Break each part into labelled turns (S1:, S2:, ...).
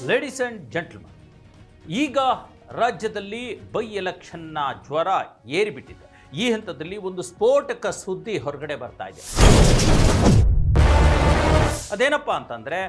S1: Ladies and gentleman, ಈಗ ರಾಜ್ಯದಲ್ಲಿ by ಎಲೆಕ್ಷನ್ನ ಜ್ವರ ಏರಿಬಿಟ್ಟಿದೆ. ಈ ಹಂತದಲ್ಲಿ ಒಂದು ಸ್ಫೋಟಕ ಸುದ್ದಿ ಹೊರಗಡೆ ಬರ್ತಾ ಇದೆ. ಅದೇನಪ್ಪ ಅಂತಂದರೆ,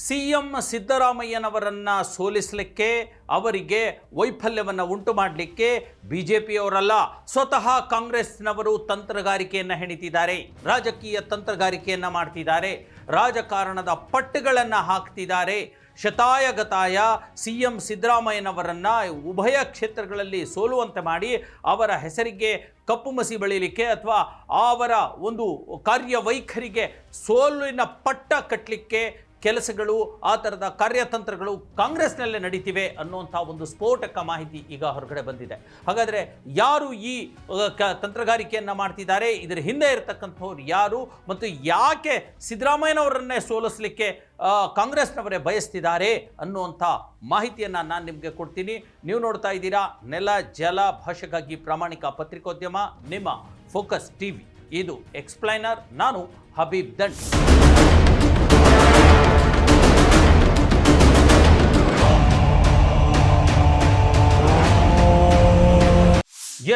S1: CM ಸಿದ್ದರಾಮಯ್ಯನವರನ್ನು ಸೋಲಿಸಲಿಕ್ಕೆ, ಅವರಿಗೆ ವೈಫಲ್ಯವನ್ನು ಉಂಟು ಮಾಡಲಿಕ್ಕೆ BJPಯವರಲ್ಲ, ಸ್ವತಃ ಕಾಂಗ್ರೆಸ್ನವರು ತಂತ್ರಗಾರಿಕೆಯನ್ನು ಹೆಣಿತಿದ್ದಾರೆ, ರಾಜಕೀಯ ತಂತ್ರಗಾರಿಕೆಯನ್ನು ಮಾಡ್ತಿದ್ದಾರೆ, ರಾಜಕಾರಣದ ಪಟ್ಟುಗಳನ್ನು ಹಾಕ್ತಿದ್ದಾರೆ. ಶತಾಯಗತಾಯ CM ಸಿದ್ದರಾಮಯ್ಯನವರನ್ನು ಉಭಯ ಕ್ಷೇತ್ರಗಳಲ್ಲಿ ಸೋಲುವಂತೆ ಮಾಡಿ ಅವರ ಹೆಸರಿಗೆ ಕಪ್ಪು ಮಸಿ ಬಳಿಲಿಕ್ಕೆ ಅಥವಾ ಅವರ ಒಂದು ಕಾರ್ಯವೈಖರಿಗೆ ಸೋಲಿನ ಪಟ್ಟ ಕಟ್ಟಲಿಕ್ಕೆ ಕೆಲಸಗಳು, ಆ ಥರದ ಕಾರ್ಯತಂತ್ರಗಳು ಕಾಂಗ್ರೆಸ್ನಲ್ಲೇ ನಡೀತಿವೆ ಅನ್ನುವಂಥ ಒಂದು ಸ್ಫೋಟಕ ಮಾಹಿತಿ ಈಗ ಹೊರಗಡೆ ಬಂದಿದೆ. ಹಾಗಾದರೆ ಯಾರು ಈ ತಂತ್ರಗಾರಿಕೆಯನ್ನು ಮಾಡ್ತಿದ್ದಾರೆ, ಇದರ ಹಿಂದೆ ಇರತಕ್ಕಂಥವ್ರು ಯಾರು, ಮತ್ತು ಯಾಕೆ ಸಿದ್ದರಾಮಯ್ಯನವರನ್ನೇ ಸೋಲಿಸಲಿಕ್ಕೆ ಕಾಂಗ್ರೆಸ್ನವರೇ ಬಯಸ್ತಿದ್ದಾರೆ ಅನ್ನುವಂಥ ಮಾಹಿತಿಯನ್ನು ನಾನು ನಿಮಗೆ ಕೊಡ್ತೀನಿ. ನೀವು ನೋಡ್ತಾ ಇದ್ದೀರಾ ನೆಲ ಜಲ ಭಾಷೆಗಾಗಿ ಪ್ರಾಮಾಣಿಕ ಪತ್ರಿಕೋದ್ಯಮ, ನಿಮ್ಮ ಫೋಕಸ್ TV. ಇದು ಎಕ್ಸ್ಪ್ಲೈನರ್. ನಾನು ಹಬೀಬ್ ದಂಡ್.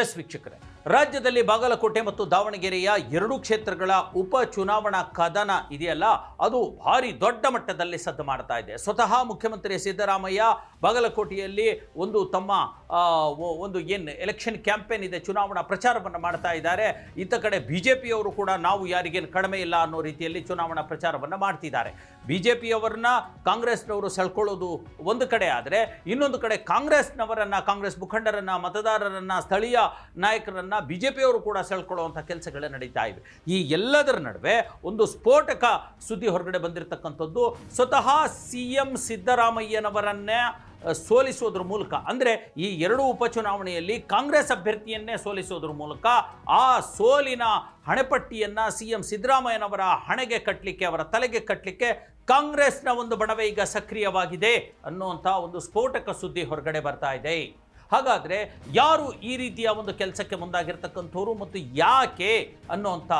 S1: ಎಸ್ ವೀಕ್ಷಕರೇ, ರಾಜ್ಯದಲ್ಲಿ ಬಾಗಲಕೋಟೆ ಮತ್ತು ದಾವಣಗೆರೆಯ ಎರಡೂ ಕ್ಷೇತ್ರಗಳ ಉಪ ಚುನಾವಣಾ ಕದನ ಇದೆಯಲ್ಲ, ಅದು ಭಾರಿ ದೊಡ್ಡ ಮಟ್ಟದಲ್ಲಿ ಸದ್ದು ಮಾಡ್ತಾ ಇದೆ. ಸ್ವತಃ ಮುಖ್ಯಮಂತ್ರಿ ಸಿದ್ದರಾಮಯ್ಯ ಬಾಗಲಕೋಟೆಯಲ್ಲಿ ತಮ್ಮ ಒಂದು ಏನು ಎಲೆಕ್ಷನ್ ಕ್ಯಾಂಪೇನ್ ಇದೆ, ಚುನಾವಣಾ ಪ್ರಚಾರವನ್ನು ಮಾಡ್ತಾ ಇದ್ದಾರೆ. ಇತ್ತ ಕಡೆ BJPಯವರು ಕೂಡ ನಾವು ಯಾರಿಗೇನು ಕಡಿಮೆ ಇಲ್ಲ ಅನ್ನೋ ರೀತಿಯಲ್ಲಿ ಚುನಾವಣಾ ಪ್ರಚಾರವನ್ನು ಮಾಡ್ತಿದ್ದಾರೆ. BJPಯವರನ್ನ ಕಾಂಗ್ರೆಸ್ನವರು ಸೆಳ್ಕೊಳ್ಳೋದು ಒಂದು ಕಡೆ ಆದರೆ, ಇನ್ನೊಂದು ಕಡೆ ಕಾಂಗ್ರೆಸ್ನವರನ್ನು, ಕಾಂಗ್ರೆಸ್ ಮುಖಂಡರನ್ನು, ಮತದಾರರನ್ನು, ಸ್ಥಳೀಯ ನಾಯಕರನ್ನು BJPಯವರು ಕೂಡ ಸೆಳ್ಕೊಳ್ಳುವಂಥ ಕೆಲಸಗಳೇ ನಡೀತಾ ಇವೆ. ಈ ಎಲ್ಲದರ ನಡುವೆ ಒಂದು ಸ್ಫೋಟಕ ಸುದ್ದಿ ಹೊರಗಡೆ ಬಂದಿರತಕ್ಕಂಥದ್ದು, ಸ್ವತಃ CM ಸಿದ್ದರಾಮಯ್ಯನವರನ್ನೇ ಸೋಲಿಸೋದ್ರ ಮೂಲಕ, ಅಂದರೆ ಈ ಎರಡೂ ಉಪಚುನಾವಣೆಯಲ್ಲಿ ಕಾಂಗ್ರೆಸ್ ಅಭ್ಯರ್ಥಿಯನ್ನೇ ಸೋಲಿಸೋದ್ರ ಮೂಲಕ ಆ ಸೋಲಿನ ಹಣೆಪಟ್ಟಿಯನ್ನು CM ಸಿದ್ದರಾಮಯ್ಯನವರ ಹಣೆಗೆ ಕಟ್ಟಲಿಕ್ಕೆ, ಅವರ ತಲೆಗೆ ಕಟ್ಟಲಿಕ್ಕೆ ಕಾಂಗ್ರೆಸ್ನ ಒಂದು ಬಣವೆ ಈಗ ಸಕ್ರಿಯವಾಗಿದೆ ಅನ್ನುವಂಥ ಒಂದು ಸ್ಫೋಟಕ ಸುದ್ದಿ ಹೊರಗಡೆ ಬರ್ತಾ ಇದೆ. ಹಾಗಾದರೆ ಯಾರು ಈ ರೀತಿಯ ಒಂದು ಕೆಲಸಕ್ಕೆ ಮುಂದಾಗಿರ್ತಕ್ಕಂಥವ್ರು ಮತ್ತು ಯಾಕೆ ಅನ್ನುವಂಥ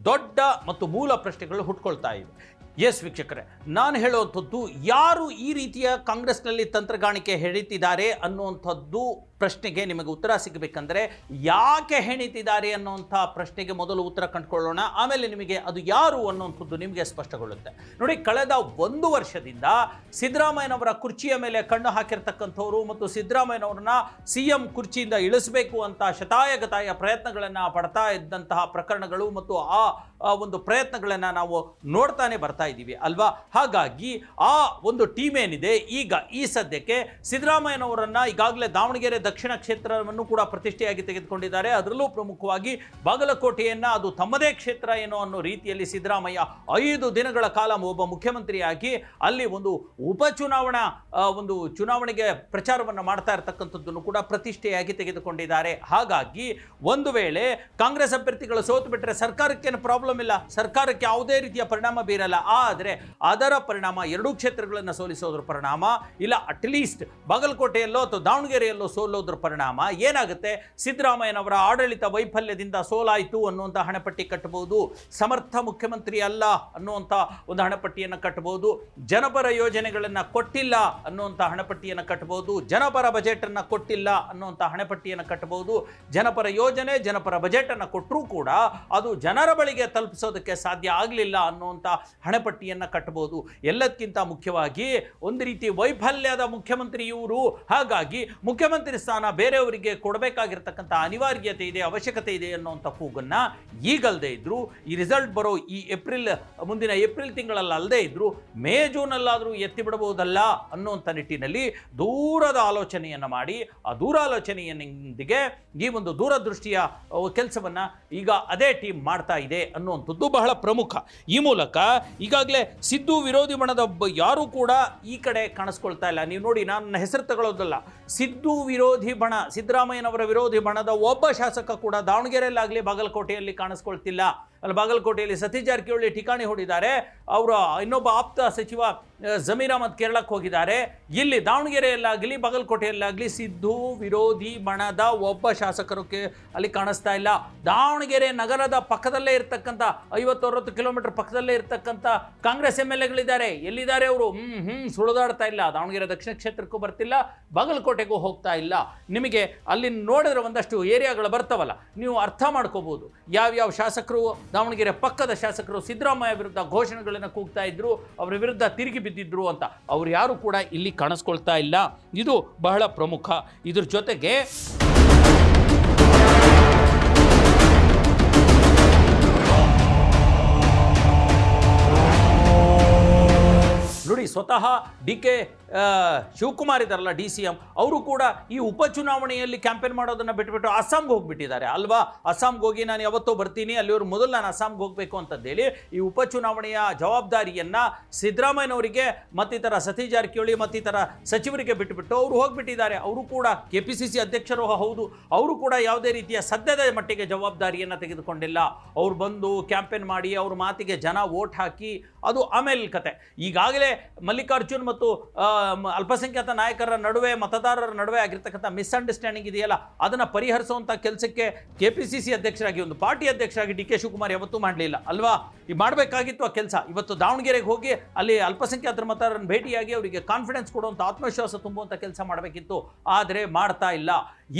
S1: ದೊಡ್ಡ ಮತ್ತು ಮೂಲ ಪ್ರಶ್ನೆಗಳು ಹುಟ್ಕೊಳ್ತಾ ಇವೆ. ಎಸ್ ವೀಕ್ಷಕರೇ, ನಾನು ಹೇಳುವಂಥದ್ದು, ಯಾರು ಈ ರೀತಿಯ ಕಾಂಗ್ರೆಸ್ನಲ್ಲಿ ತಂತ್ರಗಾರಿಕೆ ಹೆಣಿತಿದ್ದಾರೆ ಅನ್ನುವಂಥದ್ದು ಪ್ರಶ್ನೆಗೆ ನಿಮಗೆ ಉತ್ತರ ಸಿಗಬೇಕಂದ್ರೆ ಯಾಕೆ ಹೆಣಿತಿದ್ದಾರೆ ಅನ್ನುವಂಥ ಪ್ರಶ್ನೆಗೆ ಮೊದಲು ಉತ್ತರ ಕಂಡುಕೊಳ್ಳೋಣ. ಆಮೇಲೆ ನಿಮಗೆ ಅದು ಯಾರು ಅನ್ನುವಂಥದ್ದು ನಿಮಗೆ ಸ್ಪಷ್ಟಗೊಳ್ಳುತ್ತೆ. ನೋಡಿ, ಕಳೆದ 1 ವರ್ಷದಿಂದ ಸಿದ್ದರಾಮಯ್ಯನವರ ಕುರ್ಚಿಯ ಮೇಲೆ ಕಣ್ಣು ಹಾಕಿರ್ತಕ್ಕಂಥವ್ರು ಮತ್ತು ಸಿದ್ದರಾಮಯ್ಯನವ್ರನ್ನ CM ಕುರ್ಚಿಯಿಂದ ಇಳಿಸಬೇಕು ಅಂತ ಶತಾಯಗತಾಯ ಪ್ರಯತ್ನಗಳನ್ನು ಪಡ್ತಾ ಇದ್ದಂತಹ ಪ್ರಕರಣಗಳು ಮತ್ತು ಆ ಒಂದು ಪ್ರಯತ್ನಗಳನ್ನು ನಾವು ನೋಡ್ತಾನೆ ಬರ್ತಾ ಇದ್ದೀವಿ ಅಲ್ವಾ. ಹಾಗಾಗಿ ಆ ಒಂದು ಟೀಮ್ ಏನಿದೆ, ಈಗ ಈ ಸದ್ಯಕ್ಕೆ ಸಿದ್ದರಾಮಯ್ಯನವರನ್ನ ಈಗಾಗಲೇ ದಾವಣಗೆರೆ ದಕ್ಷಿಣ ಕ್ಷೇತ್ರವನ್ನು ಕೂಡ ಪ್ರತಿಷ್ಠೆಯಾಗಿ ತೆಗೆದುಕೊಂಡಿದ್ದಾರೆ. ಅದರಲ್ಲೂ ಪ್ರಮುಖವಾಗಿ ಬಾಗಲಕೋಟೆಯನ್ನು ಅದು ತಮ್ಮದೇ ಕ್ಷೇತ್ರ ಏನೋ ಅನ್ನೋ ರೀತಿಯಲ್ಲಿ ಸಿದ್ದರಾಮಯ್ಯ 5 ದಿನಗಳ ಕಾಲ ಒಬ್ಬ ಮುಖ್ಯಮಂತ್ರಿಯಾಗಿ ಅಲ್ಲಿ ಒಂದು ಉಪಚುನಾವಣಾ ಒಂದು ಚುನಾವಣೆಗೆ ಪ್ರಚಾರವನ್ನು ಮಾಡ್ತಾ ಇರತಕ್ಕಂಥದ್ದನ್ನು ಕೂಡ ಪ್ರತಿಷ್ಠೆಯಾಗಿ ತೆಗೆದುಕೊಂಡಿದ್ದಾರೆ. ಹಾಗಾಗಿ ಒಂದು ವೇಳೆ ಕಾಂಗ್ರೆಸ್ ಅಭ್ಯರ್ಥಿಗಳು ಸೋತು ಬಿಟ್ಟರೆ ಸರ್ಕಾರಕ್ಕೇನು ಪ್ರಾಬ್ಲಮ್ ಇಲ್ಲ, ಸರ್ಕಾರಕ್ಕೆ ಯಾವುದೇ ರೀತಿಯ ಪರಿಣಾಮ ಬೀರಲ್ಲ. ಆದರೆ ಅದರ ಪರಿಣಾಮ, ಎರಡೂ ಕ್ಷೇತ್ರಗಳನ್ನು ಸೋಲಿಸೋದ್ರ ಪರಿಣಾಮ, ಇಲ್ಲ ಅಟ್ಲೀಸ್ಟ್ ಬಾಗಲಕೋಟೆಯಲ್ಲೋ ಅಥವಾ ದಾವಣಗೆರೆಯಲ್ಲೋ ಸೋಲೋದ್ರ ಪರಿಣಾಮ ಏನಾಗುತ್ತೆ, ಸಿದ್ದರಾಮಯ್ಯನವರ ಆಡಳಿತ ವೈಫಲ್ಯದಿಂದ ಸೋಲಾಯಿತು ಅನ್ನುವಂಥ ಹಣೆಪಟ್ಟಿ ಕಟ್ಟಬಹುದು, ಸಮರ್ಥ ಮುಖ್ಯಮಂತ್ರಿ ಅಲ್ಲ ಅನ್ನುವಂಥ ಒಂದು ಹಣೆಪಟ್ಟಿಯನ್ನು ಕಟ್ಟಬಹುದು, ಜನಪರ ಯೋಜನೆಗಳನ್ನು ಕೊಟ್ಟಿಲ್ಲ ಅನ್ನುವಂಥ ಹಣೆಪಟ್ಟಿಯನ್ನು ಕಟ್ಟಬಹುದು, ಜನಪರ ಬಜೆಟನ್ನು ಕೊಟ್ಟಿಲ್ಲ ಅನ್ನುವಂಥ ಹಣೆಪಟ್ಟಿಯನ್ನು ಕಟ್ಟಬಹುದು. ಜನಪರ ಯೋಜನೆ, ಜನಪರ ಬಜೆಟನ್ನು ಕೊಟ್ಟರೂ ಕೂಡ ಅದು ಜನರ ಬಳಿಗೆ ತಲುಪಿಸೋದಕ್ಕೆ ಸಾಧ್ಯ ಆಗಲಿಲ್ಲ ಅನ್ನುವಂಥ ಹಣೆಪಟ್ಟಿಯನ್ನು ಕಟ್ಟಬಹುದು. ಎಲ್ಲದಕ್ಕಿಂತ ಮುಖ್ಯವಾಗಿ ಒಂದು ರೀತಿ ವೈಫಲ್ಯದ ಮುಖ್ಯಮಂತ್ರಿ ಇವರು. ಹಾಗಾಗಿ ಮುಖ್ಯಮಂತ್ರಿ ಸ್ಥಾನ ಬೇರೆಯವರಿಗೆ ಕೊಡಬೇಕಾಗಿರ್ತಕ್ಕಂಥ ಅನಿವಾರ್ಯತೆ ಇದೆ, ಅವಶ್ಯಕತೆ ಇದೆ ಅನ್ನುವಂಥ ಕೂಗನ್ನು ಈಗಲ್ಲದೆ ಇದ್ರು, ಈ ರಿಸಲ್ಟ್ ಬರೋ ಈ ಮುಂದಿನ ಏಪ್ರಿಲ್ ತಿಂಗಳಲ್ಲಿ ಅಲ್ಲದೆ ಇದ್ರು ಮೇ ಜೂನಲ್ಲಾದರೂ ಎತ್ತಿ ಬಿಡಬಹುದಲ್ಲ ಅನ್ನುವಂಥ ನಿಟ್ಟಿನಲ್ಲಿ ದೂರದ ಆಲೋಚನೆಯನ್ನು ಮಾಡಿ, ಆ ದೂರಾಲೋಚನೆಯೊಂದಿಗೆ ಈ ಒಂದು ದೂರದೃಷ್ಟಿಯ ಕೆಲಸವನ್ನು ಈಗ ಅದೇ ಟೀಮ್ ಮಾಡ್ತಾ ಇದೆ ಅನ್ನುವಂಥದ್ದು ಬಹಳ ಪ್ರಮುಖ. ಈ ಮೂಲಕ ಈಗಾಗಲೇ ಸಿದ್ದು ವಿರೋಧಿ ಬಣದ ಯಾರೂ ಕೂಡ ಈ ಕಡೆ ಕಾಣಿಸ್ಕೊಳ್ತಾ ಇಲ್ಲ. ನೀವು ನೋಡಿ, ನನ್ನ ಹೆಸರು ತಗೊಳ್ಳೋದಲ್ಲ, ಸಿದ್ದು ವಿರೋಧಿ ಬಣ, ಸಿದ್ದರಾಮಯ್ಯನವರ ವಿರೋಧಿ ಬಣದ ಒಬ್ಬ ಶಾಸಕ ಕೂಡ ದಾವಣಗೆರೆಯಲ್ಲಾಗಲಿ ಬಾಗಲಕೋಟೆಯಲ್ಲಿ ಕಾಣಿಸ್ಕೊಳ್ತಿಲ್ಲ. ಅಲ್ಲಿ ಬಾಗಲಕೋಟೆಯಲ್ಲಿ ಸತೀಶ್ ಜಾರಕಿಹೊಳಿ ಠಿಕಾಣಿ ಹೊಡಿದ್ದಾರೆ. ಅವರ ಇನ್ನೊಬ್ಬ ಆಪ್ತ ಸಚಿವ ಜಮೀರ್ ಅಹಮದ್ ಕೇರಳಕ್ಕೆ ಹೋಗಿದ್ದಾರೆ. ಇಲ್ಲಿ ದಾವಣಗೆರೆಯಲ್ಲಾಗಲಿ ಬಾಗಲಕೋಟೆಯಲ್ಲಾಗಲಿ ಸಿದ್ದು ವಿರೋಧಿ ಬಣದ ಒಬ್ಬ ಶಾಸಕರಿಗೆ ಅಲ್ಲಿ ಕಾಣಿಸ್ತಾ ಇಲ್ಲ. ದಾವಣಗೆರೆ ನಗರದ ಪಕ್ಕದಲ್ಲೇ ಇರ್ತಕ್ಕಂಥ 50-60 ಕಿಲೋಮೀಟರ್ ಪಕ್ಕದಲ್ಲೇ ಇರ್ತಕ್ಕಂಥ ಕಾಂಗ್ರೆಸ್ MLAಗಳಿದ್ದಾರೆ. ಎಲ್ಲಿದ್ದಾರೆ ಅವರು? ಸುಳಿದಾಡ್ತಾ ಇಲ್ಲ. ದಾವಣಗೆರೆ ದಕ್ಷಿಣ ಕ್ಷೇತ್ರಕ್ಕೂ ಬರ್ತಿಲ್ಲ, ಬಾಗಲಕೋಟೆಗೂ ಹೋಗ್ತಾ ಇಲ್ಲ. ನಿಮಗೆ ಅಲ್ಲಿ ನೋಡಿದ್ರೆ ಒಂದಷ್ಟು ಏರಿಯಾಗಳು ಬರ್ತಾವಲ್ಲ, ನೀವು ಅರ್ಥ ಮಾಡ್ಕೋಬಹುದು ಯಾವ್ಯಾವ ಶಾಸಕರು, ದಾವಣಗೆರೆ ಪಕ್ಕದ ಶಾಸಕರು ಸಿದ್ದರಾಮಯ್ಯ ವಿರುದ್ಧ ಘೋಷಣೆಗಳನ್ನು ಕೂಗ್ತಾ ಇದ್ರು, ಅವರ ವಿರುದ್ಧ ತಿರುಗಿ ಬಿದ್ದಿದ್ರು ಅಂತ. ಅವ್ರು ಯಾರು ಕೂಡ ಇಲ್ಲಿ ಕಾಣಿಸ್ಕೊಳ್ತಾ ಇಲ್ಲ. ಇದು ಬಹಳ ಪ್ರಮುಖ. ಇದ್ರ ಜೊತೆಗೆ ನೋಡಿ, ಸ್ವತಃ DK ಶಿವಕುಮಾರ್ ಇದ್ದಾರಲ್ಲ DCM, ಅವರು ಕೂಡ ಈ ಉಪಚುನಾವಣೆಯಲ್ಲಿ ಕ್ಯಾಂಪೇನ್ ಮಾಡೋದನ್ನು ಬಿಟ್ಬಿಟ್ಟು ಅಸ್ಸಾಂಗೆ ಹೋಗ್ಬಿಟ್ಟಿದ್ದಾರೆ ಅಲ್ವಾ. ಅಸ್ಸಾಂಗೆ ಹೋಗಿ ನಾನು ಯಾವತ್ತೋ ಬರ್ತೀನಿ, ಅಲ್ಲಿವರು ಮೊದಲು ನಾನು ಅಸ್ಸಾಂಗೆ ಹೋಗಬೇಕು ಅಂತಂದೇಳಿ ಈ ಉಪಚುನಾವಣೆಯ ಜವಾಬ್ದಾರಿಯನ್ನು ಸಿದ್ದರಾಮಯ್ಯನವರಿಗೆ ಮತ್ತಿತರ ಸತೀಶ್ ಜಾರಕಿಹೊಳಿ ಮತ್ತಿತರ ಸಚಿವರಿಗೆ ಬಿಟ್ಟುಬಿಟ್ಟು ಅವರು ಹೋಗ್ಬಿಟ್ಟಿದ್ದಾರೆ. ಅವರು ಕೂಡ KPCC ಅಧ್ಯಕ್ಷರು ಹೌದು, ಅವರು ಕೂಡ ಯಾವುದೇ ರೀತಿಯ ಸದ್ಯದ ಮಟ್ಟಿಗೆ ಜವಾಬ್ದಾರಿಯನ್ನು ತೆಗೆದುಕೊಂಡಿಲ್ಲ. ಅವ್ರು ಬಂದು ಕ್ಯಾಂಪೇನ್ ಮಾಡಿ ಅವ್ರ ಮಾತಿಗೆ ಜನ ವೋಟ್ ಹಾಕಿ ಅದು ಆಮೇಲೆ ಕತೆ. ಈಗಾಗಲೇ ಮಲ್ಲಿಕಾರ್ಜುನ್ ಮತ್ತು ಅಲ್ಪಸಂಖ್ಯಾತ ನಾಯಕರ ನಡುವೆ ಮತದಾರರ ನಡುವೆ ಆಗಿರ್ತಕ್ಕಂಥ ಮಿಸ್ಅಂಡರ್ಸ್ಟ್ಯಾಂಡಿಂಗ್ ಇದೆಯಲ್ಲ, ಅದನ್ನು ಪರಿಹರಿಸುವಂಥ ಕೆಲಸಕ್ಕೆ KPCC ಅಧ್ಯಕ್ಷರಾಗಿ ಒಂದು ಪಾರ್ಟಿ ಅಧ್ಯಕ್ಷರಾಗಿ DK ಶಿವಕುಮಾರ್ ಯಾವತ್ತೂ ಮಾಡಲಿಲ್ಲ ಅಲ್ವಾ. ಈ ಮಾಡಬೇಕಾಗಿತ್ತು ಆ ಕೆಲಸ. ಇವತ್ತು ದಾವಣಗೆರೆಗೆ ಹೋಗಿ ಅಲ್ಲಿ ಅಲ್ಪಸಂಖ್ಯಾತರ ಮತದಾರರನ್ನು ಭೇಟಿಯಾಗಿ ಅವರಿಗೆ ಕಾನ್ಫಿಡೆನ್ಸ್ ಕೊಡುವಂಥ ಆತ್ಮವಿಶ್ವಾಸ ತುಂಬುವಂಥ ಕೆಲಸ ಮಾಡಬೇಕಿತ್ತು, ಆದರೆ ಮಾಡ್ತಾ ಇಲ್ಲ.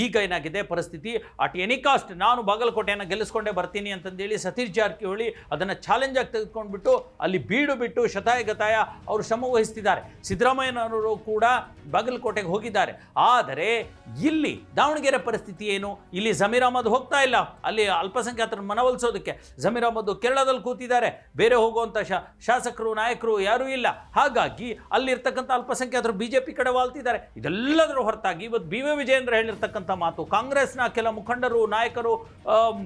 S1: ಈಗ ಏನಾಗಿದೆ ಪರಿಸ್ಥಿತಿ, ಅಟ್ ಎನಿ ಕಾಸ್ಟ್ ನಾನು ಬಾಗಲಕೋಟೆಯನ್ನು ಗೆಲ್ಲಿಸ್ಕೊಂಡೇ ಬರ್ತೀನಿ ಅಂತಂದೇಳಿ ಸತೀಶ್ ಜಾರಕಿಹೊಳಿ ಅದನ್ನು ಚಾಲೆಂಜ್ ಆಗಿ ತೆಗೆದುಕೊಂಡ್ಬಿಟ್ಟು ಅಲ್ಲಿ ಬೀಡು ಬಿಟ್ಟು ಶತಾಯ ಗತಾಯ ಅವರು ಶ್ರಮ ವಹಿಸ್ತಿದ್ದಾರೆ. ಸಿದ್ದರಾಮಯ್ಯನವರು ಕೂಡ ಬಾಗಲಕೋಟೆಗೆ ಹೋಗಿದ್ದಾರೆ. ಆದರೆ ಇಲ್ಲಿ ದಾವಣಗೆರೆ ಪರಿಸ್ಥಿತಿ ಏನು? ಇಲ್ಲಿ ಜಮೀರ್ ಅಹಮದ್ ಹೋಗ್ತಾ ಇಲ್ಲ ಅಲ್ಲಿ ಅಲ್ಪಸಂಖ್ಯಾತರನ್ನು ಮನವೊಲಿಸೋದಕ್ಕೆ. ಜಮೀರ್ ಅಹಮದ್ ಕೇರಳದಲ್ಲಿ ಕೂತಿದ್ದಾರೆ, ಬೇರೆ ಹೋಗುವಂಥ ಶಾಸಕರು ನಾಯಕರು ಯಾರೂ ಇಲ್ಲ. ಹಾಗಾಗಿ ಅಲ್ಲಿರ್ತಕ್ಕಂಥ ಅಲ್ಪಸಂಖ್ಯಾತರು BJP ಕಡೆ ವಾಲ್ತಿದ್ದಾರೆ. ಇದೆಲ್ಲದರ ಹೊರತಾಗಿ ಇವತ್ತು BV ವಿಜಯೇಂದ್ರ ಹೇಳಿರ್ತಕ್ಕಂಥ ಮಾತು, ಕಾಂಗ್ರೆಸ್ನ ಕೆಲ ಮುಖಂಡರು ನಾಯಕರು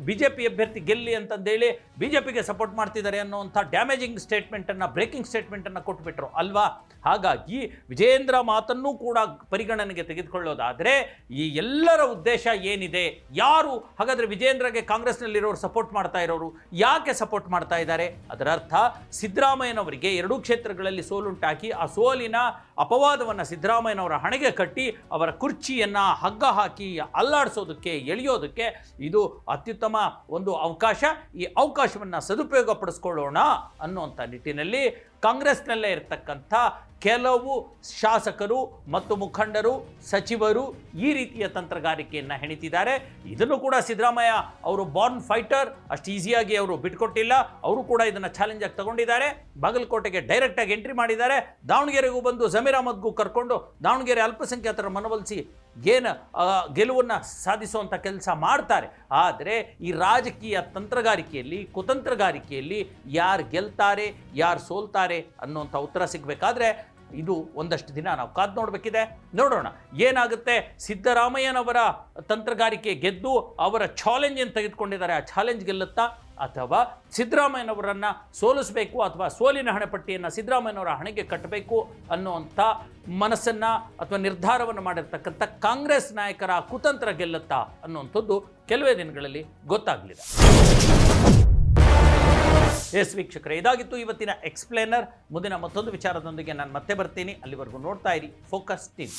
S1: BJP ಅಭ್ಯರ್ಥಿ ಗೆಲ್ಲಿ ಅಂತಂದೇಳಿ BJPಗೆ ಸಪೋರ್ಟ್ ಮಾಡ್ತಿದ್ದಾರೆ ಅನ್ನುವಂಥ ಡ್ಯಾಮೇಜಿಂಗ್ ಸ್ಟೇಟ್ಮೆಂಟನ್ನು, ಬ್ರೇಕಿಂಗ್ ಸ್ಟೇಟ್ಮೆಂಟನ್ನು ಕೊಟ್ಟುಬಿಟ್ರು ಅಲ್ವಾ. ಹಾಗಾಗಿ ವಿಜಯೇಂದ್ರ ಮಾತನ್ನು ಕೂಡ ಪರಿಗಣನೆಗೆ ತೆಗೆದುಕೊಳ್ಳೋದಾದರೆ ಈ ಎಲ್ಲರ ಉದ್ದೇಶ ಏನಿದೆ? ಯಾರು ಹಾಗಾದರೆ ವಿಜಯೇಂದ್ರಗೆ ಕಾಂಗ್ರೆಸ್ನಲ್ಲಿರೋರು ಸಪೋರ್ಟ್ ಮಾಡ್ತಾ ಇರೋರು ಯಾಕೆ ಸಪೋರ್ಟ್ ಮಾಡ್ತಾ ಇದ್ದಾರೆ? ಅದರ ಅರ್ಥ ಸಿದ್ದರಾಮಯ್ಯನವರಿಗೆ 2 ಕ್ಷೇತ್ರಗಳಲ್ಲಿ ಸೋಲುಂಟಾಕಿ ಆ ಸೋಲಿನ ಅಪವಾದವನ್ನು ಸಿದ್ದರಾಮಯ್ಯನವರ ಹಣೆಗೆ ಕಟ್ಟಿ ಅವರ ಕುರ್ಚಿಯನ್ನು ಹಗ್ಗ ಹಾಕಿ ಅಲ್ಲಾಡಿಸೋದಕ್ಕೆ ಎಳೆಯೋದಕ್ಕೆ ಇದು ಅತ್ಯುತ್ತಮ ಒಂದು ಅವಕಾಶ. ಈ ಅವಕಾಶವನ್ನು ಸದುಪಯೋಗಪಡಿಸ್ಕೊಳ್ಳೋಣ ಅನ್ನುವಂಥ ನಿಟ್ಟಿನಲ್ಲಿ ಕಾಂಗ್ರೆಸ್ನಲ್ಲೇ ಇರತಕ್ಕಂಥ ಕೆಲವು ಶಾಸಕರು ಮತ್ತು ಮುಖಂಡರು ಸಚಿವರು ಈ ರೀತಿಯ ತಂತ್ರಗಾರಿಕೆಯನ್ನು ಹೆಣಿತಿದ್ದಾರೆ. ಇದನ್ನು ಕೂಡ ಸಿದ್ದರಾಮಯ್ಯ ಅವರು ಬಾರ್ನ್ ಫೈಟರ್, ಅಷ್ಟು ಈಸಿಯಾಗಿ ಅವರು ಬಿಟ್ಕೊಟ್ಟಿಲ್ಲ. ಅವರು ಕೂಡ ಇದನ್ನು ಚಾಲೆಂಜ್ ಆಗಿ ತಗೊಂಡಿದ್ದಾರೆ. ಬಾಗಲಕೋಟೆಗೆ ಡೈರೆಕ್ಟಾಗಿ ಎಂಟ್ರಿ ಮಾಡಿದ್ದಾರೆ. ದಾವಣಗೆರೆಗೂ ಬಂದು ಜಮೀರ್ ಅಹಮದ್ಗೂ ಕರ್ಕೊಂಡು ದಾವಣಗೆರೆ ಅಲ್ಪಸಂಖ್ಯಾತರ ಮನವೊಲಿಸಿ ಗೆಲುವನ್ನು ಸಾಧಿಸುವಂಥ ಕೆಲಸ ಮಾಡ್ತಾರೆ. ಆದರೆ ಈ ರಾಜಕೀಯ ತಂತ್ರಗಾರಿಕೆಯಲ್ಲಿ ಕುತಂತ್ರಗಾರಿಕೆಯಲ್ಲಿ ಯಾರು ಗೆಲ್ತಾರೆ ಯಾರು ಸೋಲ್ತಾರೆ ಅನ್ನುವಂಥ ಉತ್ತರ ಸಿಗಬೇಕಾದ್ರೆ ಇದು ಒಂದಷ್ಟು ದಿನ ನಾವು ಕಾದು ನೋಡಬೇಕಿದೆ. ನೋಡೋಣ ಏನಾಗುತ್ತೆ. ಸಿದ್ದರಾಮಯ್ಯನವರ ತಂತ್ರಗಾರಿಕೆ ಗೆದ್ದು ಅವರ ಚಾಲೆಂಜ್ ಏನು ತೆಗೆದುಕೊಂಡಿದ್ದಾರೆ ಆ ಚಾಲೆಂಜ್ ಗೆಲ್ಲುತ್ತಾ, ಅಥವಾ ಸಿದ್ದರಾಮಯ್ಯನವರನ್ನು ಸೋಲಿಸಬೇಕು ಅಥವಾ ಸೋಲಿನ ಹಣೆಪಟ್ಟಿಯನ್ನು ಸಿದ್ದರಾಮಯ್ಯನವರ ಹಣೆಗೆ ಕಟ್ಟಬೇಕು ಅನ್ನುವಂಥ ಮನಸ್ಸನ್ನು ಅಥವಾ ನಿರ್ಧಾರವನ್ನು ಮಾಡಿರ್ತಕ್ಕಂಥ ಕಾಂಗ್ರೆಸ್ ನಾಯಕರ ಕುತಂತ್ರ ಗೆಲ್ಲುತ್ತಾ ಅನ್ನುವಂಥದ್ದು ಕೆಲವೇ ದಿನಗಳಲ್ಲಿ ಗೊತ್ತಾಗಲಿದೆ. ಎಸ್ ವೀಕ್ಷಕರೇ, ಇದಾಗಿತ್ತು ಇವತ್ತಿನ ಎಕ್ಸ್ಪ್ಲೇನರ್. ಮುಂದಿನ ಮತ್ತೊಂದು ವಿಚಾರದೊಂದಿಗೆ ನಾನು ಮತ್ತೆ ಬರ್ತೀನಿ. ಅಲ್ಲಿವರೆಗೂ ನೋಡ್ತಾ ಇರಿ ಫೋಕಸ್ ಟಿವಿ.